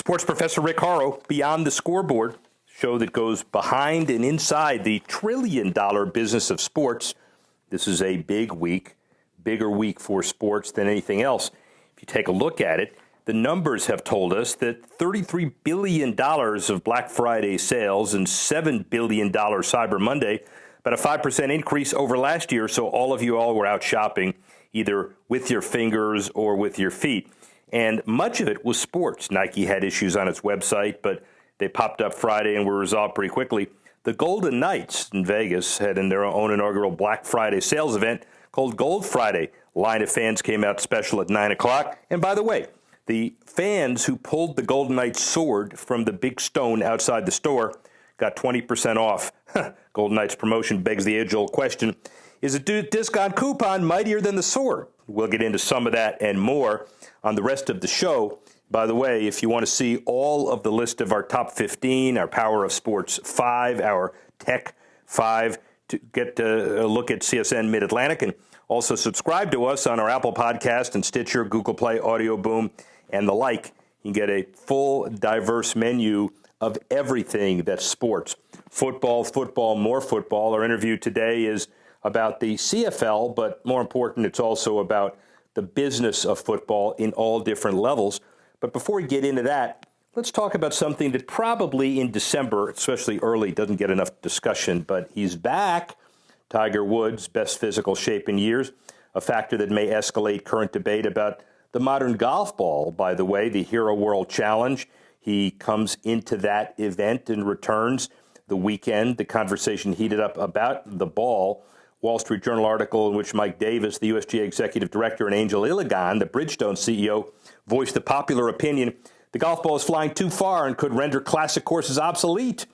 Sports Professor Rick Horrow, Beyond the Scoreboard, show that goes behind and inside the trillion-dollar business of sports. This is a big week, bigger week for sports than anything else. If you take a look at it, the numbers have told us that $33 billion of Black Friday sales and $7 billion Cyber Monday, about a 5% increase over last year. So all of you all were out shopping, either with your fingers or with your feet. And much of it was sports. Nike had issues on its website, but they popped up Friday and were resolved pretty quickly. The Golden Knights in Vegas had in their own inaugural Black Friday sales event called Gold Friday. Line of fans came out special at 9 o'clock. And by the way, the fans who pulled the Golden Knights sword from the big stone outside the store got 20% off. Golden Knights promotion begs the age-old question, is a discount coupon mightier than the sword? We'll get into some of that and more on the rest of the show. By the way, if you want to see all of the list of our top 15, our Power of Sports 5, our Tech 5, to get a look at CSN Mid-Atlantic, and also subscribe to us on our Apple Podcast and Stitcher, Google Play, Audio Boom, and the like. You can get a full, diverse menu of everything that's sports. Football, more football. Our interview today is about the CFL, but more important, it's also about the business of football in all different levels. But before we get into that, let's talk about something that probably in December, especially early, doesn't get enough discussion, but he's back. Tiger Woods, best physical shape in years, a factor that may escalate current debate about the modern golf ball, by the way, the Hero World Challenge. He comes into that event and returns the weekend. The conversation heated up about the ball. Wall Street Journal article in which Mike Davis, the USGA executive director, and Angel Iligan, the Bridgestone CEO, voiced the popular opinion the golf ball is flying too far and could render classic courses obsolete.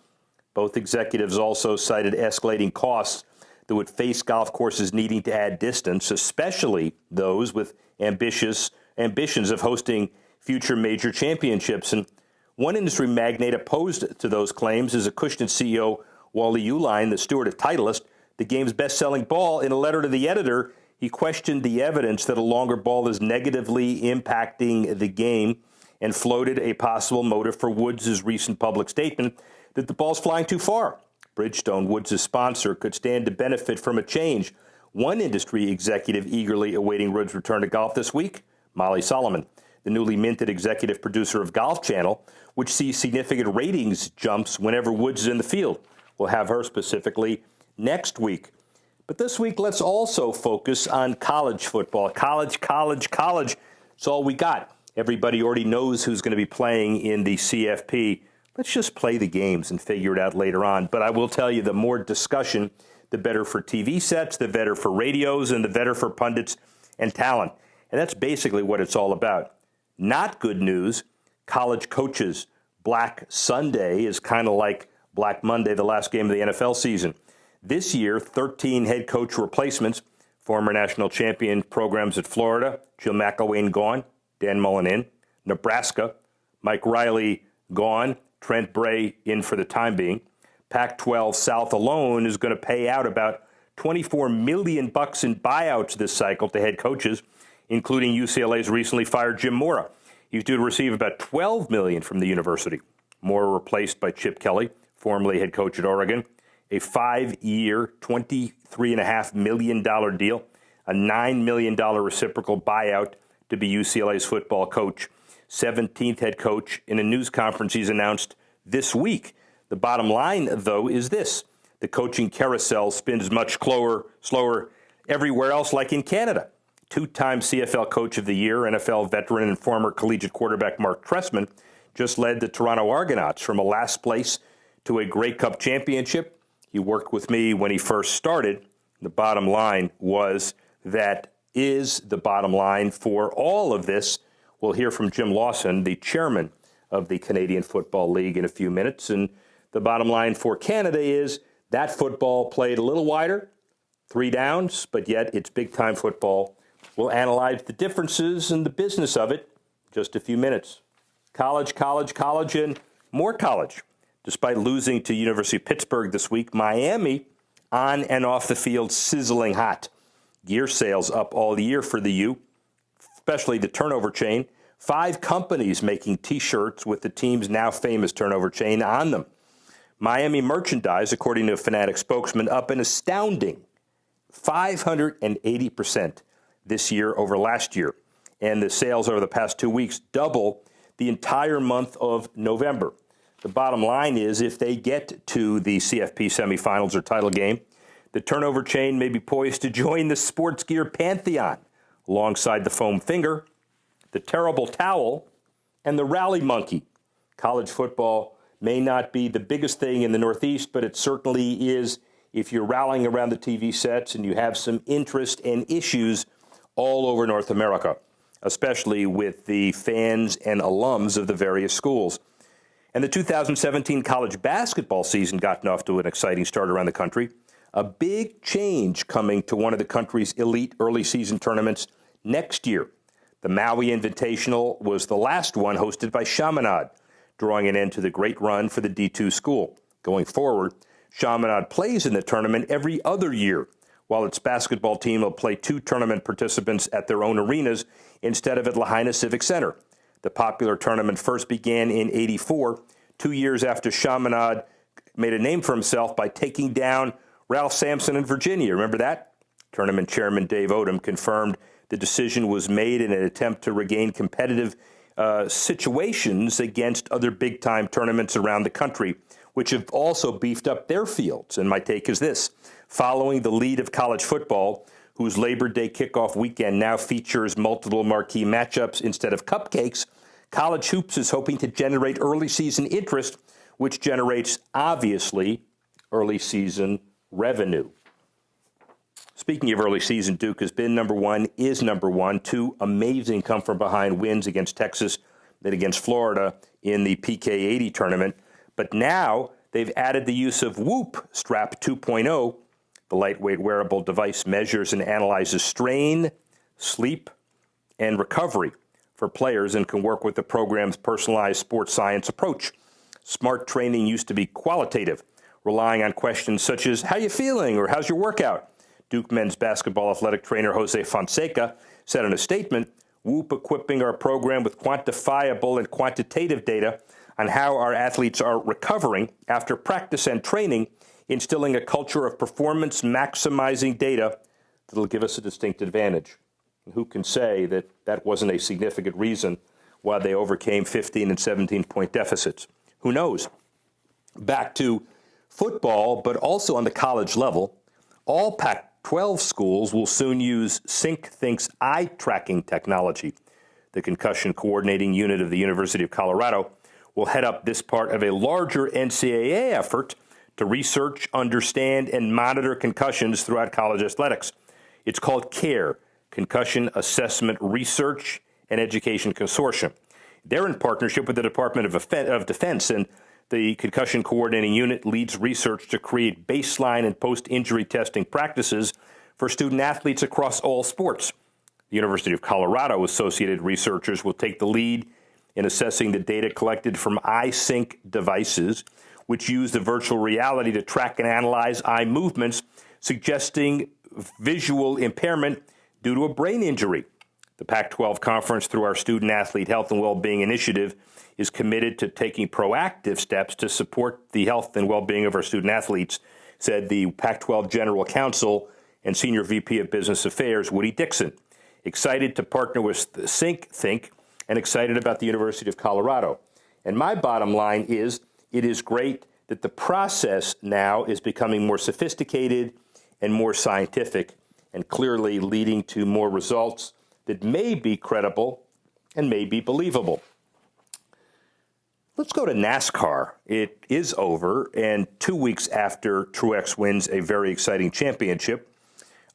Both executives also cited escalating costs that would face golf courses needing to add distance, especially those with ambitions of hosting future major championships. And one industry magnate opposed to those claims is Acushnet CEO Wally Uline, the steward of Titleist, the game's best-selling ball. In a letter to the editor, he questioned the evidence that a longer ball is negatively impacting the game and floated a possible motive for Woods' recent public statement that the ball's flying too far. Bridgestone, Woods' sponsor, could stand to benefit from a change. One industry executive eagerly awaiting Woods' return to golf this week, Molly Solomon, the newly minted executive producer of Golf Channel, which sees significant ratings jumps whenever Woods is in the field. We'll have her specifically next week. But this week, let's also focus on college football. College. It's all we got. Everybody already knows who's going to be playing in the CFP. Let's just play the games and figure it out later on. But I will tell you, the more discussion, the better for TV sets, the better for radios, and the better for pundits and talent. And that's basically what it's all about. Not good news. College coaches. Black Sunday is kind of like Black Monday, the last game of the NFL season. This year, 13 head coach replacements. Former national champion programs at Florida, Jim McElwain gone, Dan Mullen in. Nebraska, Mike Riley gone, Trent Bray in for the time being. Pac-12 South alone is going to pay out about $24 million in buyouts this cycle to head coaches, including UCLA's recently fired Jim Mora. He's due to receive about $12 million from the university. Mora replaced by Chip Kelly, formerly head coach at Oregon. A 5-year, $23.5 million deal, a $9 million reciprocal buyout to be UCLA's football coach. 17th head coach in a news conference he's announced this week. The bottom line, though, is this. The coaching carousel spins much slower everywhere else, like in Canada. Two-time CFL Coach of the Year, NFL veteran and former collegiate quarterback Mark Trestman just led the Toronto Argonauts from a last place to a Grey Cup championship. He worked with me when he first started. The bottom line was that is the bottom line for all of this. We'll hear from Jim Lawson, the chairman of the Canadian Football League, in a few minutes. And the bottom line for Canada is that football played a little wider, 3 downs, but yet it's big-time football. We'll analyze the differences and the business of it in just a few minutes. College, and more college. Despite losing to University of Pittsburgh this week, Miami on and off the field sizzling hot. Gear sales up all year for the U, especially the turnover chain. 5 companies making T-shirts with the team's now famous turnover chain on them. Miami merchandise, according to a Fanatics spokesman, up an astounding 580% this year over last year. And the sales over the past 2 weeks double the entire month of November. The bottom line is, if they get to the CFP semifinals or title game, the turnover chain may be poised to join the sports gear pantheon alongside the foam finger, the terrible towel, and the rally monkey. College football may not be the biggest thing in the Northeast, but it certainly is if you're rallying around the TV sets and you have some interest and issues all over North America, especially with the fans and alums of the various schools. And the 2017 college basketball season gotten off to an exciting start around the country. A big change coming to one of the country's elite early season tournaments next year. The Maui Invitational was the last one hosted by Chaminade, drawing an end to the great run for the D2 school. Going forward, Chaminade plays in the tournament every other year, while its basketball team will play 2 tournament participants at their own arenas instead of at Lahaina Civic Center. The popular tournament first began in '84, 2 years after Chaminade made a name for himself by taking down Ralph Sampson in Virginia. Remember that? Tournament chairman Dave Odom confirmed the decision was made in an attempt to regain competitive situations against other big-time tournaments around the country, which have also beefed up their fields. And my take is this: following the lead of college football, whose Labor Day kickoff weekend now features multiple marquee matchups instead of cupcakes, college hoops is hoping to generate early season interest, which generates, obviously, early season revenue. Speaking of early season, Duke has been number one, is number one. 2 amazing come-from-behind wins against Texas and against Florida in the PK80 tournament. But now they've added the use of Whoop Strap 2.0. The lightweight wearable device measures and analyzes strain, sleep, and recovery for players and can work with the program's personalized sports science approach. Smart training used to be qualitative, relying on questions such as, how you feeling, or how's your workout? Duke men's basketball athletic trainer Jose Fonseca said in a statement, Whoop equipping our program with quantifiable and quantitative data on how our athletes are recovering after practice and training, instilling a culture of performance maximizing data that will give us a distinct advantage. And who can say that that wasn't a significant reason why they overcame 15 and 17-point deficits? Who knows? Back to football, but also on the college level, all Pac-12 schools will soon use SyncThink's eye tracking technology. The concussion coordinating unit of the University of Colorado will head up this part of a larger NCAA effort to research, understand, and monitor concussions throughout college athletics. It's called CARE, Concussion Assessment Research and Education Consortium. They're in partnership with the Department of Defense, and the Concussion Coordinating Unit leads research to create baseline and post-injury testing practices for student athletes across all sports. The University of Colorado associated researchers will take the lead in assessing the data collected from iSync devices, which use the virtual reality to track and analyze eye movements, suggesting visual impairment due to a brain injury. The Pac-12 Conference, through our Student Athlete Health and Well-Being Initiative, is committed to taking proactive steps to support the health and well-being of our student athletes, said the Pac-12 General Counsel and Senior VP of Business Affairs, Woody Dixon. Excited to partner with SyncThink and excited about the University of Colorado. And my bottom line is, it is great that the process now is becoming more sophisticated and more scientific, and clearly leading to more results that may be credible and may be believable. Let's go to NASCAR. It is over, and 2 weeks after Truex wins a very exciting championship.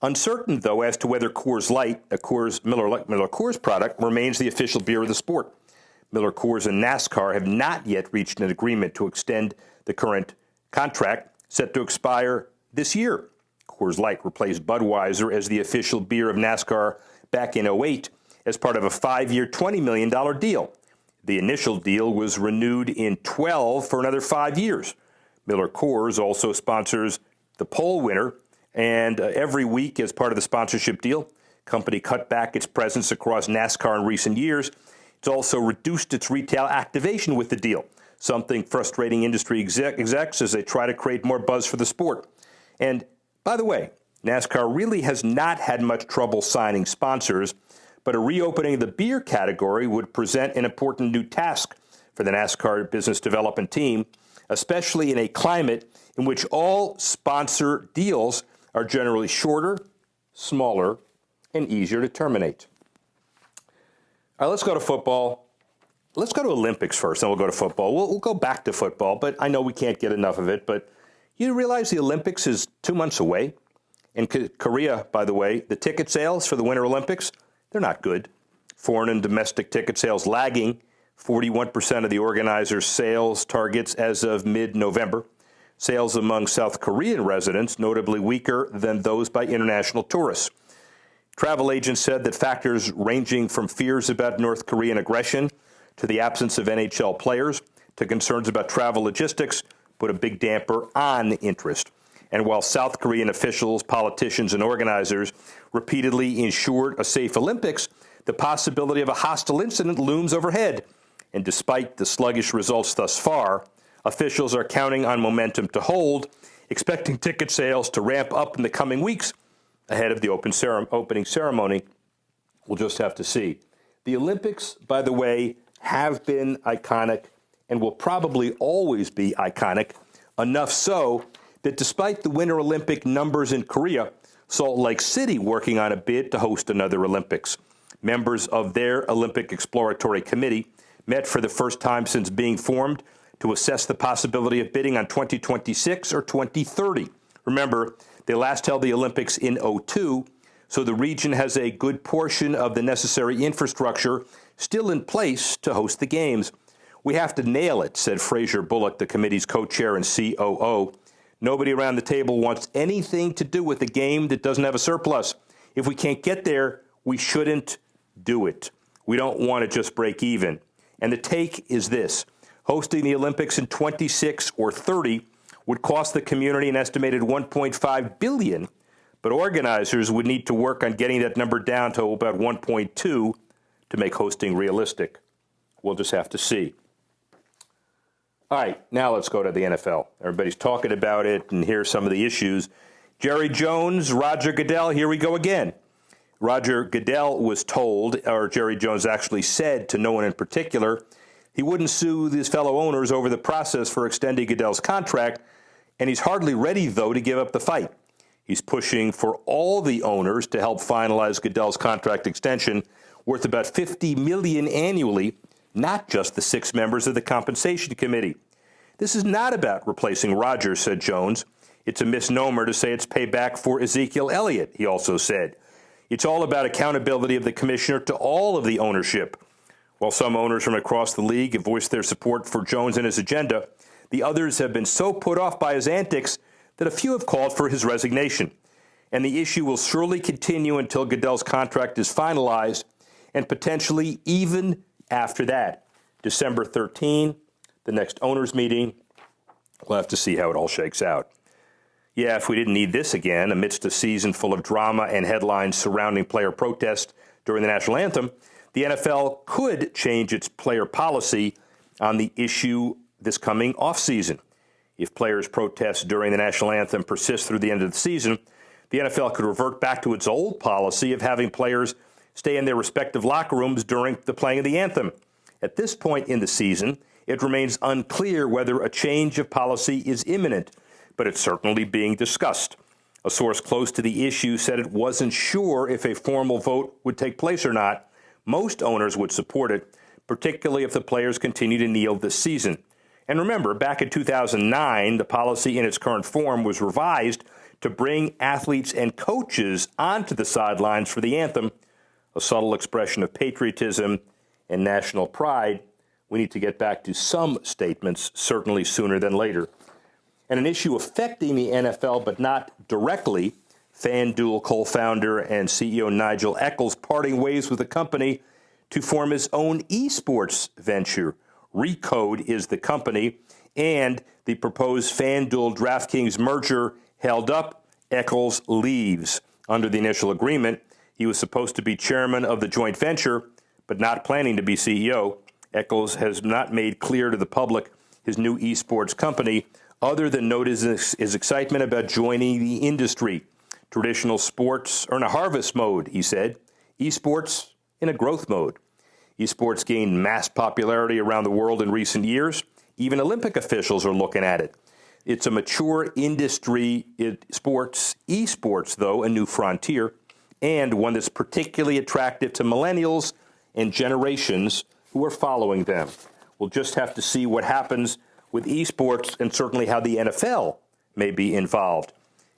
Uncertain, though, as to whether Coors Light, a Miller Coors product, remains the official beer of the sport. Miller Coors and NASCAR have not yet reached an agreement to extend the current contract, set to expire this year. Coors Light replaced Budweiser as the official beer of NASCAR back in '08 as part of a 5-year, $20 million deal. The initial deal was renewed in 12 for another 5 years. Miller Coors also sponsors the pole winner, and every week as part of the sponsorship deal, company cut back its presence across NASCAR in recent years It's also reduced its retail activation with the deal, something frustrating industry execs as they try to create more buzz for the sport. And by the way, NASCAR really has not had much trouble signing sponsors, but a reopening of the beer category would present an important new task for the NASCAR business development team, especially in a climate in which all sponsor deals are generally shorter, smaller, and easier to terminate. All right, let's go to football. Let's go to Olympics first, then we'll go to football. We'll go back to football, but I know we can't get enough of it. But you realize the Olympics is 2 months away? In Korea, by the way, the ticket sales for the Winter Olympics, they're not good. Foreign and domestic ticket sales lagging 41% of the organizers' sales targets as of mid-November. Sales among South Korean residents notably weaker than those by international tourists. Travel agents said that factors ranging from fears about North Korean aggression to the absence of NHL players to concerns about travel logistics put a big damper on interest. And while South Korean officials, politicians, and organizers repeatedly ensured a safe Olympics, the possibility of a hostile incident looms overhead. And despite the sluggish results thus far, officials are counting on momentum to hold, expecting ticket sales to ramp up in the coming weeks ahead of the opening ceremony. We'll just have to see. The Olympics, by the way, have been iconic and will probably always be iconic, enough so that despite the Winter Olympic numbers in Korea, Salt Lake City working on a bid to host another Olympics. Members of their Olympic Exploratory Committee met for the first time since being formed to assess the possibility of bidding on 2026 or 2030. Remember, they last held the Olympics in 2002, so the region has a good portion of the necessary infrastructure still in place to host the games. We have to nail it, said Fraser Bullock, the committee's co-chair and COO. Nobody around the table wants anything to do with a game that doesn't have a surplus. If we can't get there, we shouldn't do it. We don't want to just break even. And the take is this. Hosting the Olympics in 26 or 30 would cost the community an estimated $1.5 billion, but organizers would need to work on getting that number down to about 1.2 to make hosting realistic. We'll just have to see. All right, now let's go to the NFL. Everybody's talking about it, and here's some of the issues. Jerry Jones, Roger Goodell, here we go again. Roger Goodell was told, or Jerry Jones actually said to no one in particular, he wouldn't sue his fellow owners over the process for extending Goodell's contract, and he's hardly ready, though, to give up the fight. He's pushing for all the owners to help finalize Goodell's contract extension, worth about $50 million annually, not just the 6 members of the compensation committee. This is not about replacing Rodgers, said Jones. It's a misnomer to say it's payback for Ezekiel Elliott, he also said. It's all about accountability of the commissioner to all of the ownership. While some owners from across the league have voiced their support for Jones and his agenda, the others have been so put off by his antics that a few have called for his resignation. And the issue will surely continue until Goodell's contract is finalized, and potentially even after that. December 13, the next owners meeting. We'll have to see how it all shakes out. Yeah, if we didn't need this again, amidst a season full of drama and headlines surrounding player protest during the national anthem, the NFL could change its player policy on the issue this coming offseason. If players' protests during the national anthem persist through the end of the season, the NFL could revert back to its old policy of having players stay in their respective locker rooms during the playing of the anthem. At this point in the season, it remains unclear whether a change of policy is imminent, but it's certainly being discussed. A source close to the issue said it wasn't sure if a formal vote would take place or not. Most owners would support it, particularly if the players continue to kneel this season. And remember, back in 2009, the policy in its current form was revised to bring athletes and coaches onto the sidelines for the anthem, a subtle expression of patriotism and national pride. We need to get back to some statements, certainly sooner than later. And an issue affecting the NFL, but not directly, FanDuel co-founder and CEO Nigel Eccles parting ways with the company to form his own esports venture. Recode is the company, and the proposed FanDuel DraftKings merger held up. Eccles leaves. Under the initial agreement, he was supposed to be chairman of the joint venture, but not planning to be CEO. Eccles has not made clear to the public his new esports company, other than note his excitement about joining the industry. Traditional sports are in a harvest mode, he said. Esports in a growth mode. Esports gained mass popularity around the world in recent years. Even Olympic officials are looking at it. It's a mature industry in sports. Esports, though, a new frontier, and one that's particularly attractive to millennials and generations who are following them. We'll just have to see what happens with esports and certainly how the NFL may be involved.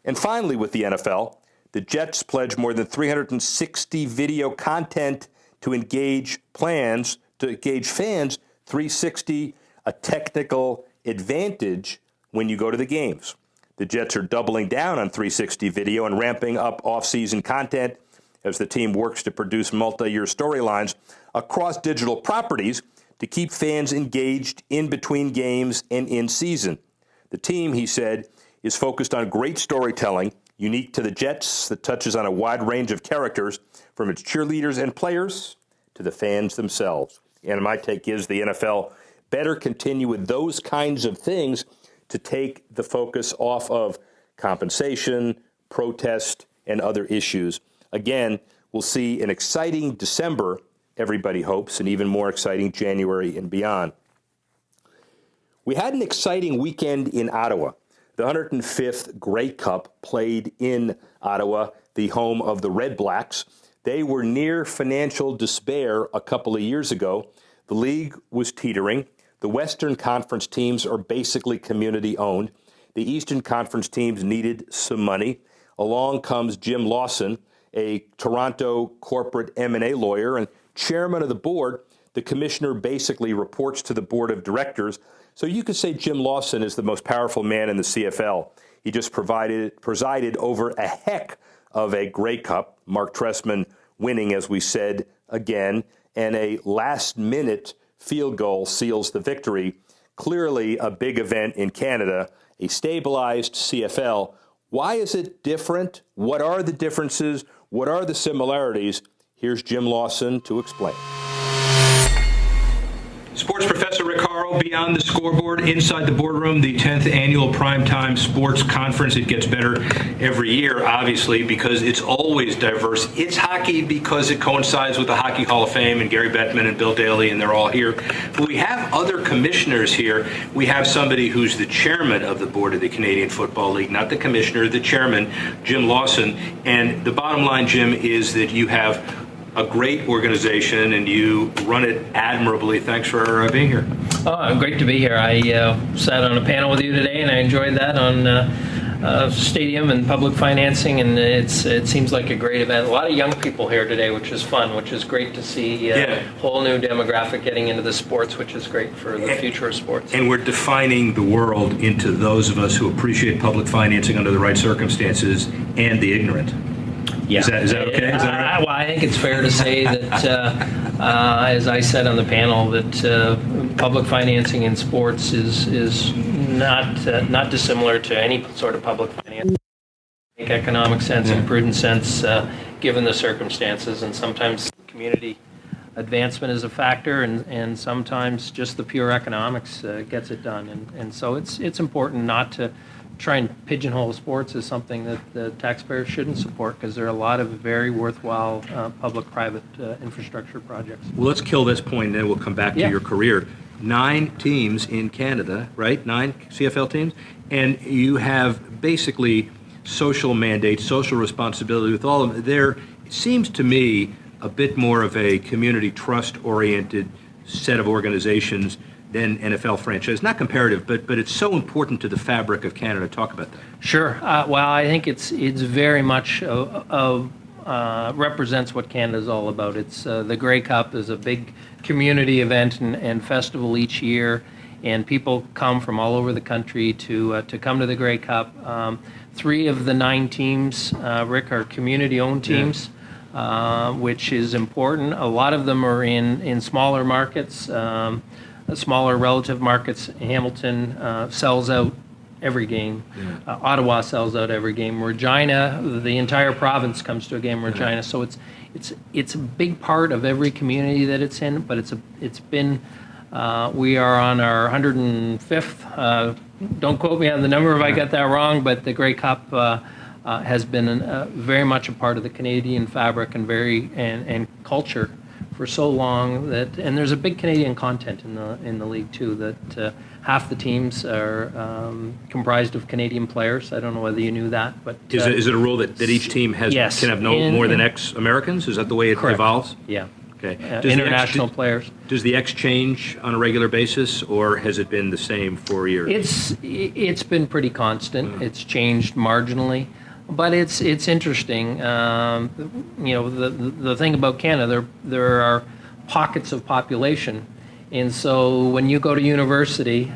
And finally, with the NFL, the Jets pledged more than 360 video content to engage fans. 360, a technical advantage when you go to the games. The Jets are doubling down on 360 video and ramping up off-season content as the team works to produce multi-year storylines across digital properties to keep fans engaged in between games and in season. The team, he said, is focused on great storytelling unique to the Jets that touches on a wide range of characters, from its cheerleaders and players to the fans themselves. And my take is the NFL better continue with those kinds of things to take the focus off of compensation, protest, and other issues. Again, we'll see an exciting December, everybody hopes, and even more exciting January and beyond. We had an exciting weekend in Ottawa. The 105th Grey Cup played in Ottawa, the home of the Red Blacks. They were near financial despair a couple of years ago. The league was teetering. The Western Conference teams are basically community-owned. The Eastern Conference teams needed some money. Along comes Jim Lawson, a Toronto corporate M&A lawyer and chairman of the board. The commissioner basically reports to the board of directors. So you could say Jim Lawson is the most powerful man in the CFL. He just presided over a heck of a Grey Cup, Mark Trestman winning, as we said, again, and a last-minute field goal seals the victory. Clearly a big event in Canada, a stabilized CFL. Why is it different? What are the differences? What are the similarities? Here's Jim Lawson to explain. Sports professor Rick Horrow, Beyond the Scoreboard, Inside the Boardroom, the 10th annual Primetime Sports Conference. It gets better every year, obviously, because it's always diverse. It's hockey because it coincides with the Hockey Hall of Fame and Gary Bettman and Bill Daly, and they're all here. But we have other commissioners here. We have somebody who's the chairman of the board of the Canadian Football League, not the commissioner, the chairman, Jim Lawson. And the bottom line, Jim, is that you have a great organization and you run it admirably. Thanks for being here. Oh, great to be here. I sat on a panel with you today and I enjoyed that on stadium and public financing, and it seems like a great event. A lot of young people here today, which is fun, which is great to see a whole new demographic getting into the sports, which is great for the future of sports. And we're defining the world into those of us who appreciate public financing under the right circumstances and the ignorant. Yeah. Is that okay? Is that right? Well, I think it's fair to say that, as I said on the panel, that public financing in sports is not dissimilar to any sort of public finance. Make economic sense and prudent sense given the circumstances, and sometimes community advancement is a factor, and sometimes just the pure economics gets it done. And so it's important not to try and pigeonhole sports as something that the taxpayers shouldn't support, because there are a lot of very worthwhile public-private infrastructure projects. Well, let's kill this point, and then we'll come back to your career. 9 teams in Canada, right? 9 CFL teams, and you have basically social mandates, social responsibility with all of them. There seems to me a bit more of a community trust-oriented set of organizations than NFL franchise. Not comparative, but it's so important to the fabric of Canada. Talk about that. Sure. Well, I think it's very much represents what Canada's all about. It's the Grey Cup is a big community event and festival each year, and people come from all over the country to come to the Grey Cup. 3 of the 9 teams, Rick, are community-owned teams. Which is important. A lot of them are in smaller markets, smaller relative markets. Hamilton sells out every game. Ottawa sells out every game. Regina, the entire province comes to a game in Regina. So it's a big part of every community that it's in. But it's been we are on our 105th. Don't quote me on the number if I get that wrong. But the Grey Cup has been very much a part of the Canadian fabric and culture for so long that, and there's a big Canadian content in the league too. That half the teams are comprised of Canadian players. I don't know whether you knew that, but is it a rule that each team can have no more than X Americans? Is that the way it correct. evolves? Yeah. Okay. International players. Does the X change on a regular basis, or has it been the same for years? It's been pretty constant. It's changed marginally. But it's interesting. The thing about Canada, there are pockets of population, and so when you go to university,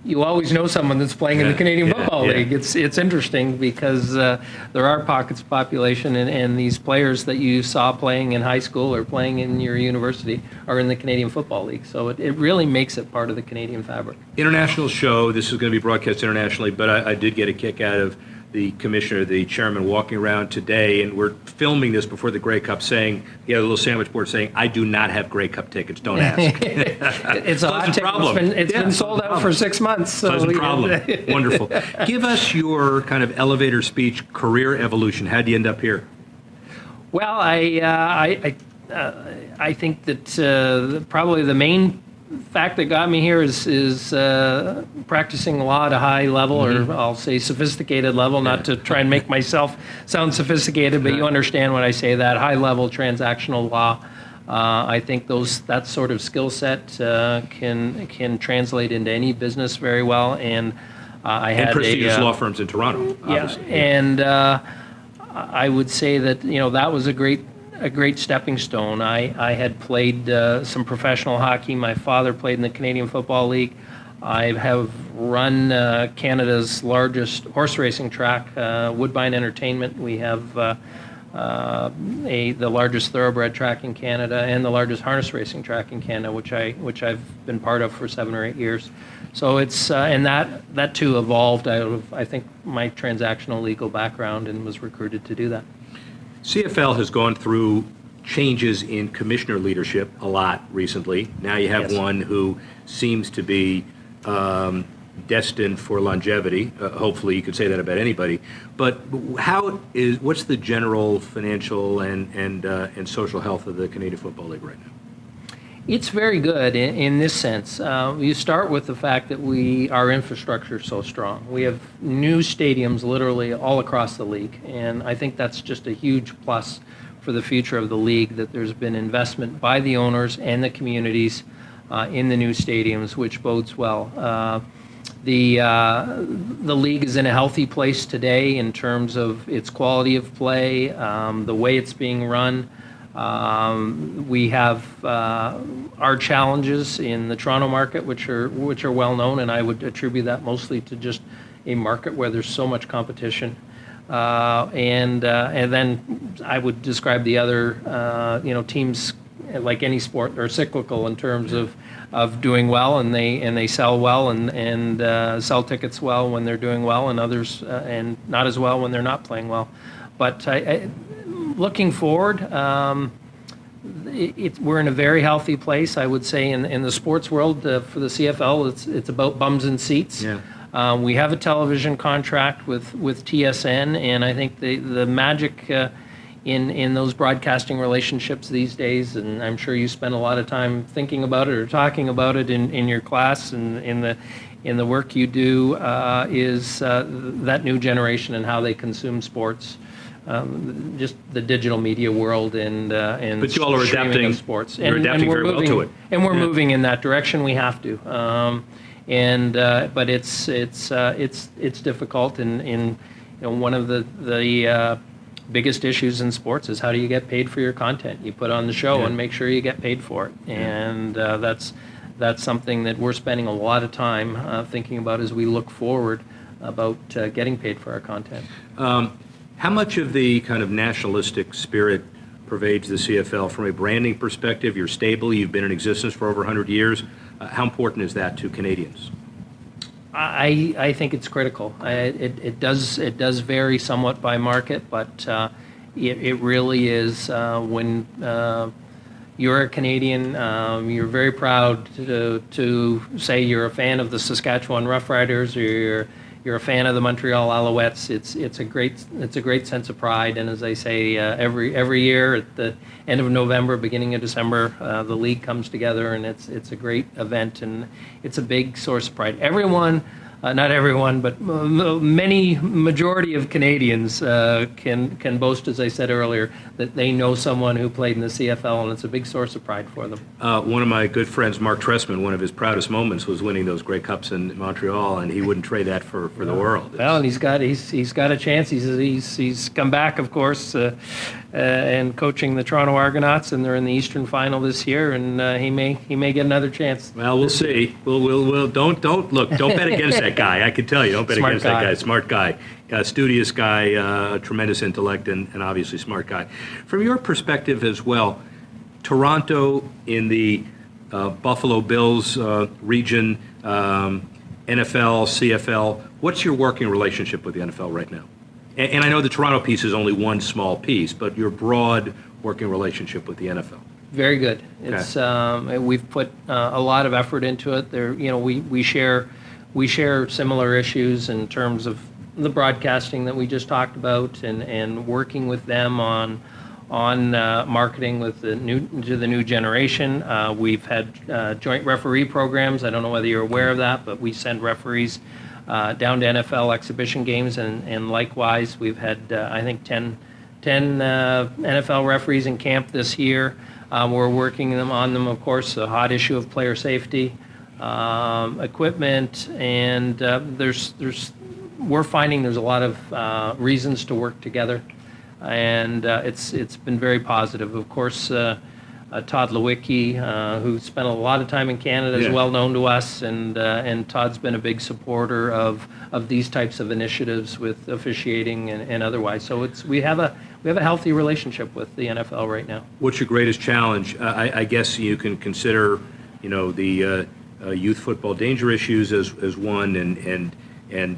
you always know someone that's playing in the Canadian Football League. It's interesting because there are pockets of population, and these players that you saw playing in high school or playing in your university are in the Canadian Football League. So it really makes it part of the Canadian fabric. International show. This is going to be broadcast internationally, but I did get a kick out of the commissioner, the chairman, walking around today, and we're filming this before the Grey Cup, saying, he had a little sandwich board saying, "I do not have Grey Cup tickets, don't ask." It's a hot ticket. Problem. It's been sold out for 6 months. So pleasant problem. Wonderful. Give us your kind of elevator speech, career evolution. How'd you end up here? Well, I think that probably the main fact that got me here is practicing law at a high level, or I'll say sophisticated level, not to try and make myself sound sophisticated, but you understand when I say that, high level transactional law. I think that sort of skill set can translate into any business very well, and I had prestigious law firms in Toronto. Obviously. And I would say that that was a great stepping stone. I had played some professional hockey. My father played in the Canadian Football League. I have run Canada's largest horse racing track, Woodbine Entertainment. We have the largest thoroughbred track in Canada and the largest harness racing track in Canada, which I've been part of for 7 or 8 years. So it's and that too evolved out of, I think, my transactional legal background, and was recruited to do that. CFL has gone through changes in commissioner leadership a lot recently. Now you have one who seems to be destined for longevity. Hopefully, you could say that about anybody. But what's the general financial and social health of the Canadian Football League right now? It's very good in this sense. You start with the fact that our infrastructure is so strong. We have new stadiums literally all across the league, and I think that's just a huge plus for the future of the league, that there's been investment by the owners and the communities in the new stadiums, which bodes well. The league is in a healthy place today in terms of its quality of play, the way it's being run. We have our challenges in the Toronto market, which are well known, and I would attribute that mostly to just a market where there's so much competition. And then I would describe the other teams, like any sport, are cyclical in terms of doing well, and they sell well and sell tickets well when they're doing well, and others and not as well when they're not playing well. But looking forward, we're in a very healthy place, I would say, in the sports world. For the CFL, it's about bums and seats. Yeah. We have a television contract with TSN, and I think the magic in those broadcasting relationships these days, and I'm sure you spend a lot of time thinking about it or talking about it in your class and in the work you do, is that new generation and how they consume sports. Just the digital media world and but you all are adapting of sports. You're adapting very well to it, and we're moving in that direction. We have to, but it's difficult. And one of the biggest issues in sports is, how do you get paid for your content you put on the show, and make sure you get paid for it. And that's something that we're spending a lot of time thinking about as we look forward about getting paid for our content. How much of the kind of nationalistic spirit pervades the CFL from a branding perspective? You're stable. You've been in existence for over 100 years. How important is that to Canadians? I think it's critical. It does vary somewhat by market, but it really is when you're a Canadian, you're very proud to say you're a fan of the Saskatchewan Roughriders, or you're a fan of the Montreal Alouettes. It's a great sense of pride. And as I say, every year at the end of November, beginning of December, the league comes together, and it's a great event, and it's a big source of pride. Everyone. Not everyone, but majority of Canadians can boast, as I said earlier, that they know someone who played in the CFL, and it's a big source of pride for them. One of my good friends, Mark Trestman, one of his proudest moments was winning those Grey Cups in Montreal, and he wouldn't trade that for the world. Well, and he's got a chance. He's come back, of course, and coaching the Toronto Argonauts, and they're in the Eastern Final this year, and he may get another chance. Well, we'll see. We'll don't bet against that guy. I can tell you, don't bet against that guy. Smart guy, studious guy, tremendous intellect, and obviously smart guy. From your perspective as well, Toronto in the Buffalo Bills region, NFL, CFL. What's your working relationship with the NFL right now? And I know the Toronto piece is only one small piece, but your broad working relationship with the NFL. Very good. Okay. It's we've put a lot of effort into it. There, we share similar issues in terms of the broadcasting that we just talked about, and working with them on marketing with the new generation. We've had joint referee programs. I don't know whether you're aware of that, but we send referees down to NFL exhibition games, and likewise, we've had I think 10 NFL referees in camp this year. We're working on them, of course, a hot issue of player safety, equipment, and we're finding there's a lot of reasons to work together, and it's been very positive. Of course, Todd Lewicki, who spent a lot of time in Canada, is well known to us, and Todd's been a big supporter of these types of initiatives with officiating and otherwise. So we have a healthy relationship with the NFL right now. What's your greatest challenge? I guess you can consider, the youth football danger issues as one, and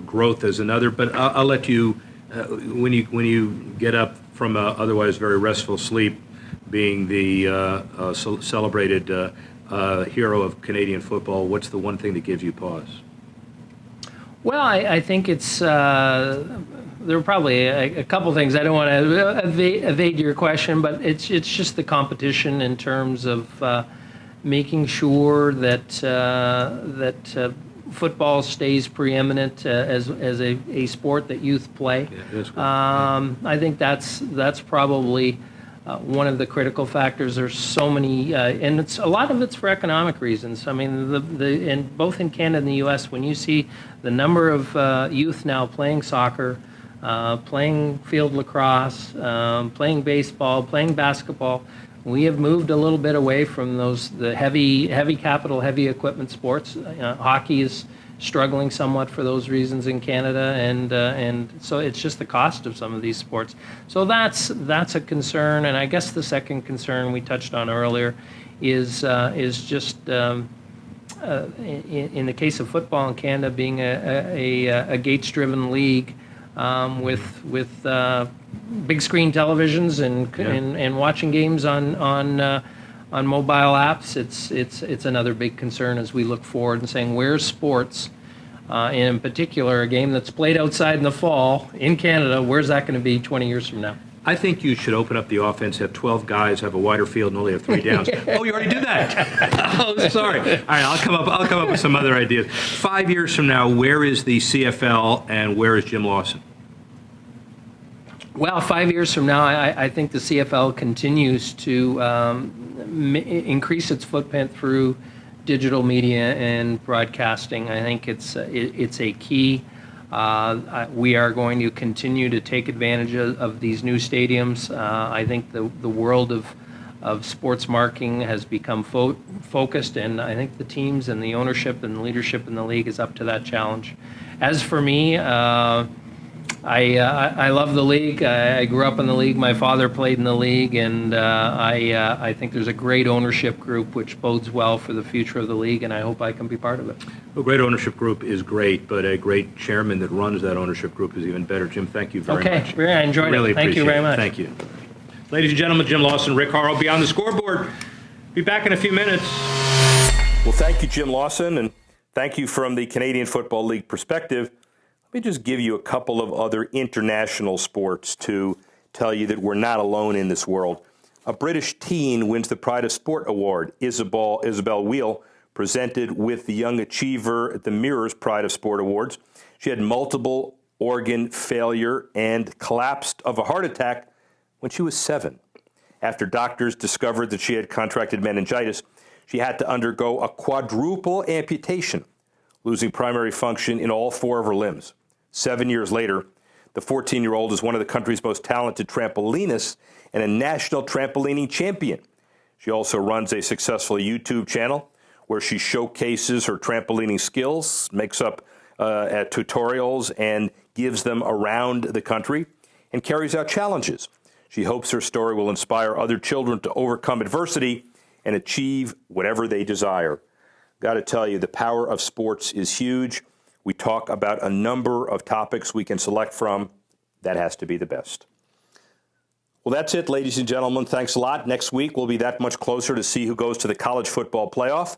growth as another. But I'll let you, when you get up from a otherwise very restful sleep, being the celebrated hero of Canadian football, what's the one thing that gives you pause? Well, I think it's there are probably a couple things. I don't want to evade your question, but it's just the competition in terms of making sure that football stays preeminent as a sport that youth play. Yeah, that's good. I think that's probably one of the critical factors. There's so many, and a lot of it's for economic reasons. I mean, and both in Canada and the U.S., when you see the number of youth now playing soccer, playing field lacrosse, playing baseball, playing basketball, we have moved a little bit away from the heavy capital, heavy equipment sports. Hockey is struggling somewhat for those reasons in Canada, and so it's just the cost of some of these sports. So that's a concern, and I guess the second concern we touched on earlier is just in the case of football in Canada being a Gates-driven league with big screen televisions and watching games on mobile apps. It's another big concern as we look forward and saying, where's sports, in particular a game that's played outside in the fall in Canada, where's that going to be 20 years from now? I think you should open up the offense, have 12 guys, have a wider field, and only have 3 downs. Oh, you already did that. Oh, sorry. All right, I'll come up with some other ideas. 5 years from now, where is the CFL and where is Jim Lawson? Well, 5 years from now, I think the CFL continues to increase its footprint through digital media and broadcasting. I think it's a key. We are going to continue to take advantage of these new stadiums. I think the world of sports marketing has become focused, and I think the teams and the ownership and the leadership in the league is up to that challenge. As for me, I love the league. I grew up in the league. My father played in the league, and I think there's a great ownership group, which bodes well for the future of the league, and I hope I can be part of it. A great ownership group is great, but a great chairman that runs that ownership group is even better. Jim, thank you very much. Okay, I enjoyed Really it. Thank you appreciate very it. much. Thank you. Ladies and gentlemen, Jim Lawson, Rick Horrow, Beyond the Scoreboard. Be back in a few minutes. Well, thank you, Jim Lawson, and thank you from the Canadian Football League perspective. Let me just give you a couple of other international sports to tell you that we're not alone in this world. A British teen wins the Pride of Sport Award. Isabel Wheel, presented with the Young Achiever at the Mirror's Pride of Sport Awards. She had multiple organ failure and collapsed of a heart attack when she was 7. After doctors discovered that she had contracted meningitis, she had to undergo a quadruple amputation, losing primary function in all 4 of her limbs. 7 years later, the 14-year-old is one of the country's most talented trampolinists and a national trampolining champion. She also runs a successful YouTube channel where she showcases her trampolining skills, makes up tutorials, and gives them around the country, and carries out challenges. She hopes her story will inspire other children to overcome adversity and achieve whatever they desire. Got to tell you, the power of sports is huge. We talk about a number of topics we can select from. That has to be the best. Well, that's it, ladies and gentlemen. Thanks a lot. Next week, we'll be that much closer to see who goes to the college football playoff.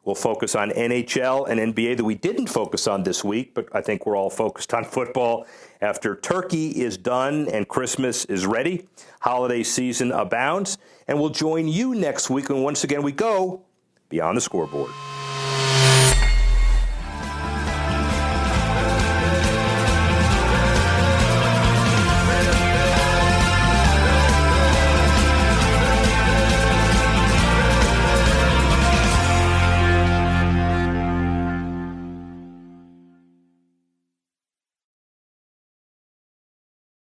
We'll focus on NHL and NBA that we didn't focus on this week, but I think we're all focused on football. After Turkey is done and Christmas is ready, holiday season abounds, and we'll join you next week when once again we go Beyond the Scoreboard.